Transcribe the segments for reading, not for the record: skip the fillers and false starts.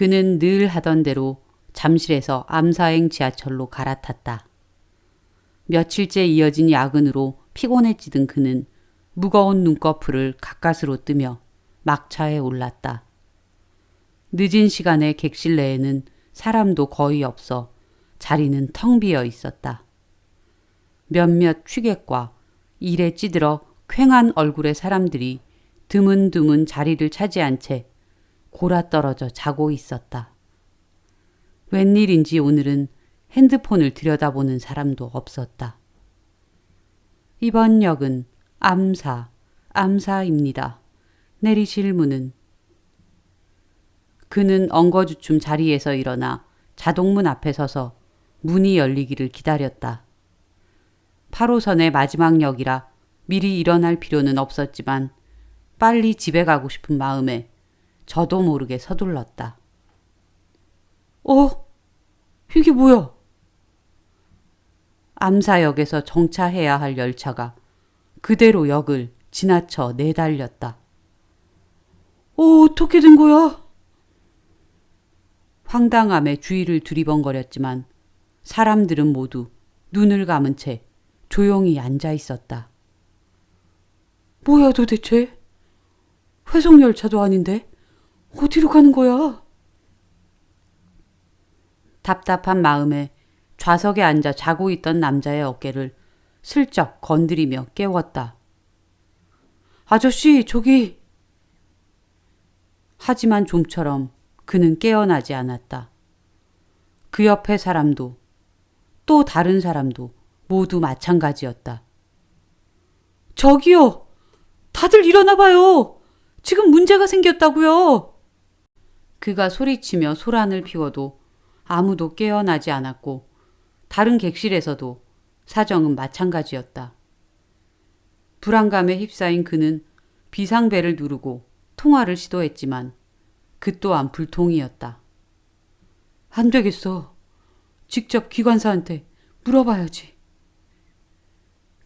그는 늘 하던 대로 잠실에서 암사행 지하철로 갈아탔다. 며칠째 이어진 야근으로 피곤해지던 그는 무거운 눈꺼풀을 가까스로 뜨며 막차에 올랐다. 늦은 시간에 객실 내에는 사람도 거의 없어 자리는 텅 비어 있었다. 몇몇 취객과 일에 찌들어 퀭한 얼굴의 사람들이 드문드문 자리를 차지한 채 골아떨어져 자고 있었다. 웬일인지 오늘은 핸드폰을 들여다보는 사람도 없었다. 이번 역은 암사입니다. 내리실 문은. 그는 엉거주춤 자리에서 일어나 자동문 앞에 서서 문이 열리기를 기다렸다. 8호선의 마지막 역이라 미리 일어날 필요는 없었지만 빨리 집에 가고 싶은 마음에 저도 모르게 서둘렀다. 이게 뭐야? 암사역에서 정차해야 할 열차가 그대로 역을 지나쳐 내달렸다. 어떻게 된 거야? 황당함에 주위를 두리번거렸지만 사람들은 모두 눈을 감은 채 조용히 앉아 있었다. 뭐야 도대체? 회송열차도 아닌데 어디로 가는 거야? 답답한 마음에 좌석에 앉아 자고 있던 남자의 어깨를 슬쩍 건드리며 깨웠다. 아저씨, 저기. 하지만 좀처럼 그는 깨어나지 않았다. 그 옆의 사람도 또 다른 사람도 모두 마찬가지였다. 저기요! 다들 일어나 봐요! 지금 문제가 생겼다고요! 그가 소리치며 소란을 피워도 아무도 깨어나지 않았고 다른 객실에서도 사정은 마찬가지였다. 불안감에 휩싸인 그는 비상벨을 누르고 통화를 시도했지만 그 또한 불통이었다. 안 되겠어. 직접 기관사한테 물어봐야지.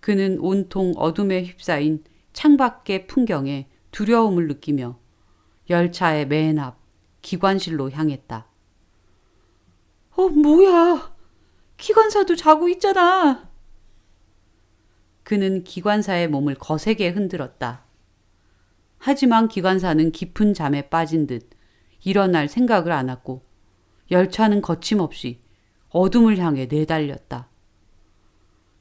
그는 온통 어둠에 휩싸인 창밖의 풍경에 두려움을 느끼며 열차의 맨 앞 기관실로 향했다. 뭐야? 기관사도 자고 있잖아. 그는 기관사의 몸을 거세게 흔들었다. 하지만 기관사는 깊은 잠에 빠진 듯 일어날 생각을 안았고 열차는 거침없이 어둠을 향해 내달렸다.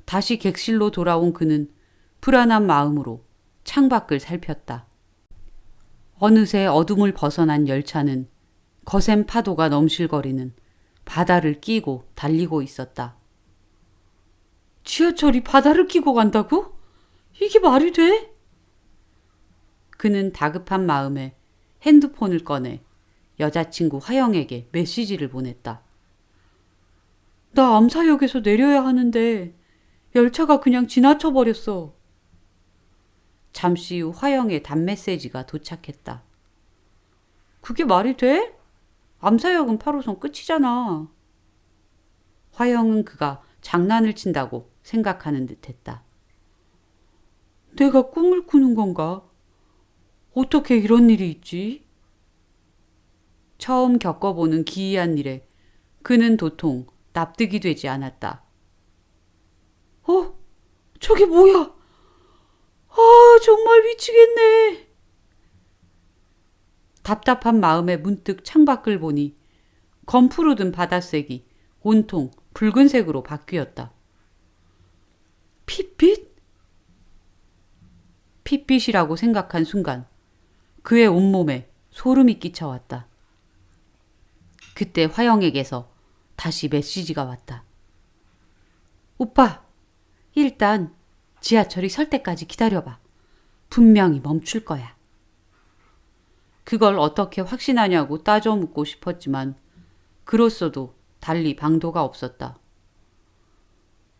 다시 객실로 돌아온 그는 불안한 마음으로 창밖을 살폈다. 어느새 어둠을 벗어난 열차는 거센 파도가 넘실거리는 바다를 끼고 달리고 있었다. 지하철이 바다를 끼고 간다고? 이게 말이 돼? 그는 다급한 마음에 핸드폰을 꺼내 여자친구 화영에게 메시지를 보냈다. 나 암사역에서 내려야 하는데 열차가 그냥 지나쳐 버렸어. 잠시 후 화영의 답메시지가 도착했다. 그게 말이 돼? 암사역은 8호선 끝이잖아. 화영은 그가 장난을 친다고 생각하는 듯했다. 내가 꿈을 꾸는 건가? 어떻게 이런 일이 있지? 처음 겪어보는 기이한 일에 그는 도통 납득이 되지 않았다. 저게 뭐야? 정말 미치겠네. 답답한 마음에 문득 창밖을 보니 검푸르 든 바닷색이 온통 붉은색으로 바뀌었다. 핏빛? 핏빛이라고 생각한 순간 그의 온몸에 소름이 끼쳐왔다. 그때 화영에게서 다시 메시지가 왔다. 오빠, 일단 지하철이 설 때까지 기다려봐. 분명히 멈출 거야. 그걸 어떻게 확신하냐고 따져 묻고 싶었지만 그로써도 달리 방도가 없었다.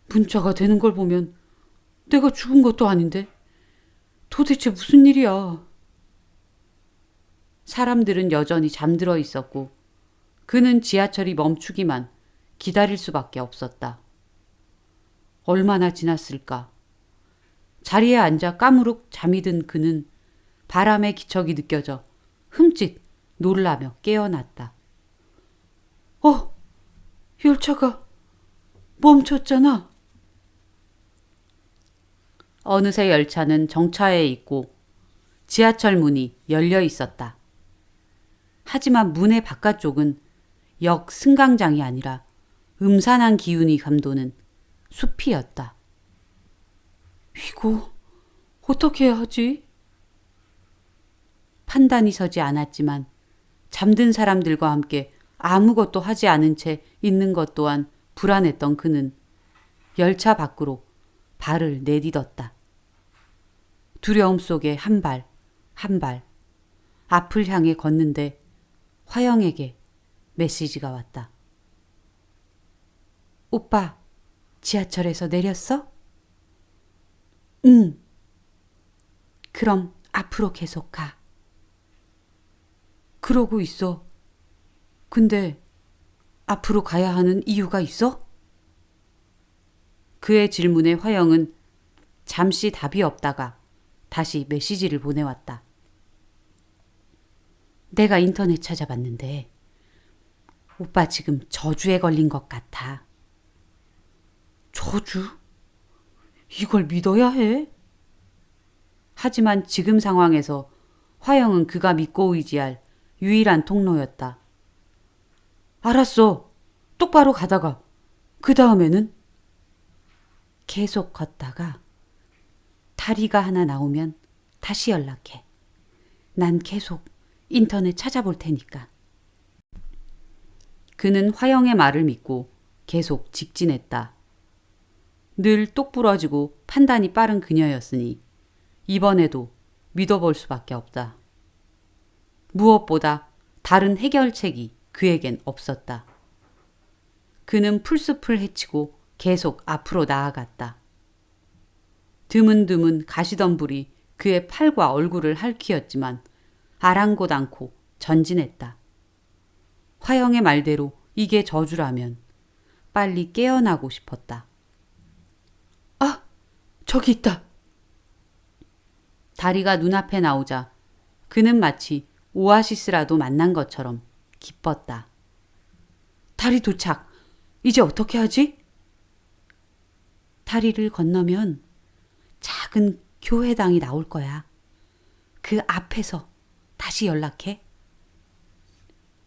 문자가 되는 걸 보면 내가 죽은 것도 아닌데 도대체 무슨 일이야. 사람들은 여전히 잠들어 있었고 그는 지하철이 멈추기만 기다릴 수밖에 없었다. 얼마나 지났을까? 자리에 앉아 까무룩 잠이 든 그는 바람의 기척이 느껴져 흠칫 놀라며 깨어났다. 열차가 멈췄잖아. 어느새 열차는 정차해 있고 지하철 문이 열려 있었다. 하지만 문의 바깥쪽은 역 승강장이 아니라 음산한 기운이 감도는 숲이었다. 이거 어떻게 해야 하지? 판단이 서지 않았지만 잠든 사람들과 함께 아무것도 하지 않은 채 있는 것 또한 불안했던 그는 열차 밖으로 발을 내딛었다. 두려움 속에 한 발, 한 발, 앞을 향해 걷는데 화영에게 메시지가 왔다. 오빠, 지하철에서 내렸어? 응. 그럼 앞으로 계속 가. 그러고 있어. 근데 앞으로 가야 하는 이유가 있어? 그의 질문에 화영은 잠시 답이 없다가 다시 메시지를 보내왔다. 내가 인터넷 찾아봤는데 오빠 지금 저주에 걸린 것 같아. 저주? 이걸 믿어야 해? 하지만 지금 상황에서 화영은 그가 믿고 의지할 유일한 통로였다. 알았어. 똑바로 가다가 그 다음에는? 계속 걷다가 다리가 하나 나오면 다시 연락해. 난 계속 인터넷 찾아볼 테니까. 그는 화영의 말을 믿고 계속 직진했다. 늘 똑부러지고 판단이 빠른 그녀였으니 이번에도 믿어볼 수밖에 없다. 무엇보다 다른 해결책이 그에겐 없었다. 그는 풀숲을 헤치고 계속 앞으로 나아갔다. 드문드문 가시덤불이 그의 팔과 얼굴을 핥히었지만 아랑곳 않고 전진했다. 화영의 말대로 이게 저주라면 빨리 깨어나고 싶었다. 아, 저기 있다. 다리가 눈앞에 나오자 그는 마치 오아시스라도 만난 것처럼 기뻤다. 다리 도착. 이제 어떻게 하지? 다리를 건너면 작은 교회당이 나올 거야. 그 앞에서 다시 연락해.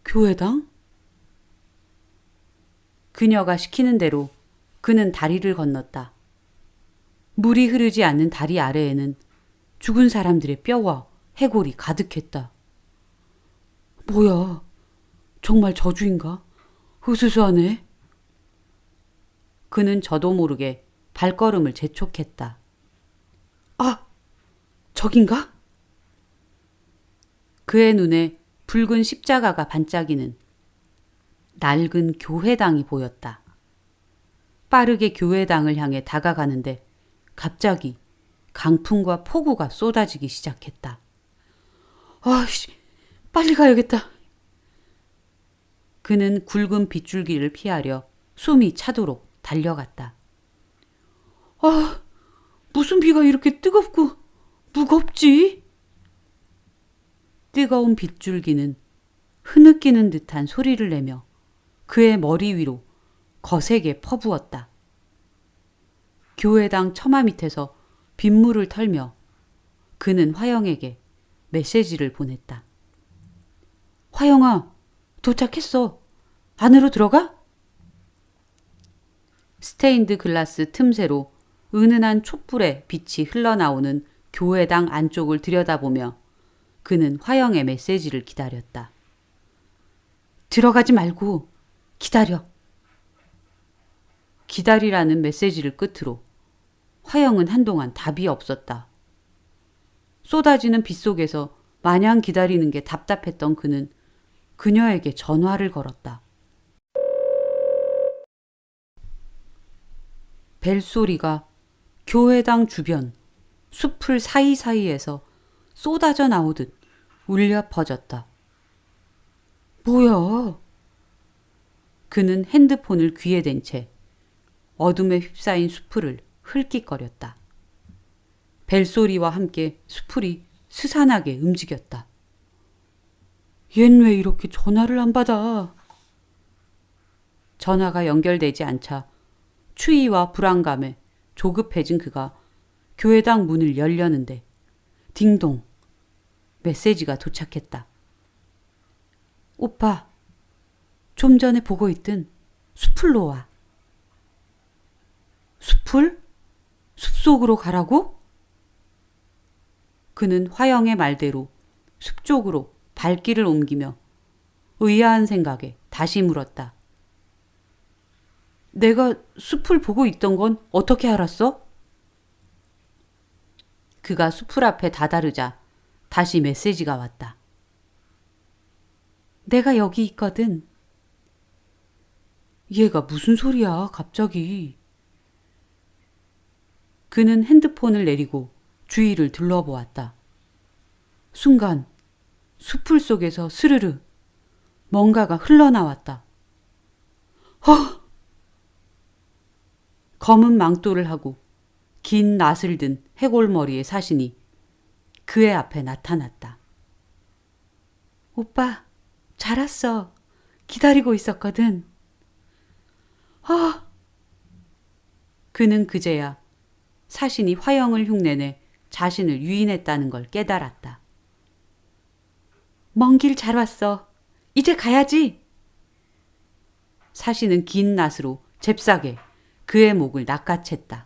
교회당? 그녀가 시키는 대로 그는 다리를 건넜다. 물이 흐르지 않는 다리 아래에는 죽은 사람들의 뼈와 해골이 가득했다. 뭐야, 정말 저주인가? 으스스하네. 그는 저도 모르게 발걸음을 재촉했다. 아, 저긴가? 그의 눈에 붉은 십자가가 반짝이는 낡은 교회당이 보였다. 빠르게 교회당을 향해 다가가는데 갑자기 강풍과 폭우가 쏟아지기 시작했다. 아이씨, 빨리 가야겠다. 그는 굵은 빗줄기를 피하려 숨이 차도록 달려갔다. 아, 무슨 비가 이렇게 뜨겁고 무겁지? 뜨거운 빗줄기는 흐느끼는 듯한 소리를 내며 그의 머리 위로 거세게 퍼부었다. 교회당 처마 밑에서 빗물을 털며 그는 화영에게 메시지를 보냈다. 화영아, 도착했어. 안으로 들어가? 스테인드 글라스 틈새로 은은한 촛불의 빛이 흘러나오는 교회당 안쪽을 들여다보며 그는 화영의 메시지를 기다렸다. 들어가지 말고 기다려. 기다리라는 메시지를 끝으로 화영은 한동안 답이 없었다. 쏟아지는 빛 속에서 마냥 기다리는 게 답답했던 그는 그녀에게 전화를 걸었다. 벨소리가 교회당 주변 숲을 사이사이에서 쏟아져 나오듯 울려 퍼졌다. 뭐야? 그는 핸드폰을 귀에 댄 채 어둠에 휩싸인 수풀을 흘낏거렸다. 벨소리와 함께 수풀이 스산하게 움직였다. 얜 왜 이렇게 전화를 안 받아? 전화가 연결되지 않자 추위와 불안감에 조급해진 그가 교회당 문을 열려는데 딩동 메시지가 도착했다. 오빠, 좀 전에 보고 있던 숲을로 와. 숲을? 숲속으로 가라고? 그는 화영의 말대로 숲 쪽으로 발길을 옮기며 의아한 생각에 다시 물었다. 내가 숲을 보고 있던 건 어떻게 알았어? 그가 숲을 앞에 다다르자 다시 메시지가 왔다. 내가 여기 있거든. 얘가 무슨 소리야, 갑자기. 그는 핸드폰을 내리고 주위를 둘러보았다. 순간 숲풀 속에서 스르르 뭔가가 흘러나왔다. 허! 검은 망토를 하고 긴 낫을 든 해골머리의 사신이 그의 앞에 나타났다. 오빠, 잘 왔어. 기다리고 있었거든. 그는 그제야 사신이 화영을 흉내내 자신을 유인했다는 걸 깨달았다. 먼 길 잘 왔어. 이제 가야지. 사신은 긴 낫으로 잽싸게 그의 목을 낚아챘다.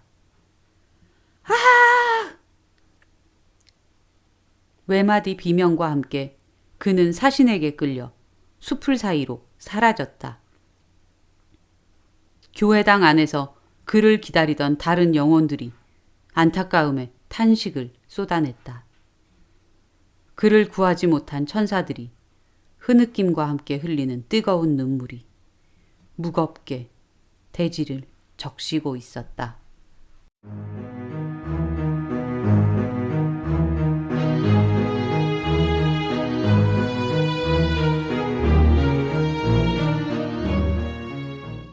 아! 외마디 비명과 함께 그는 사신에게 끌려 숲풀 사이로 사라졌다. 교회당 안에서 그를 기다리던 다른 영혼들이 안타까움에 탄식을 쏟아냈다. 그를 구하지 못한 천사들이 흐느낌과 함께 흘리는 뜨거운 눈물이 무겁게 대지를 적시고 있었다.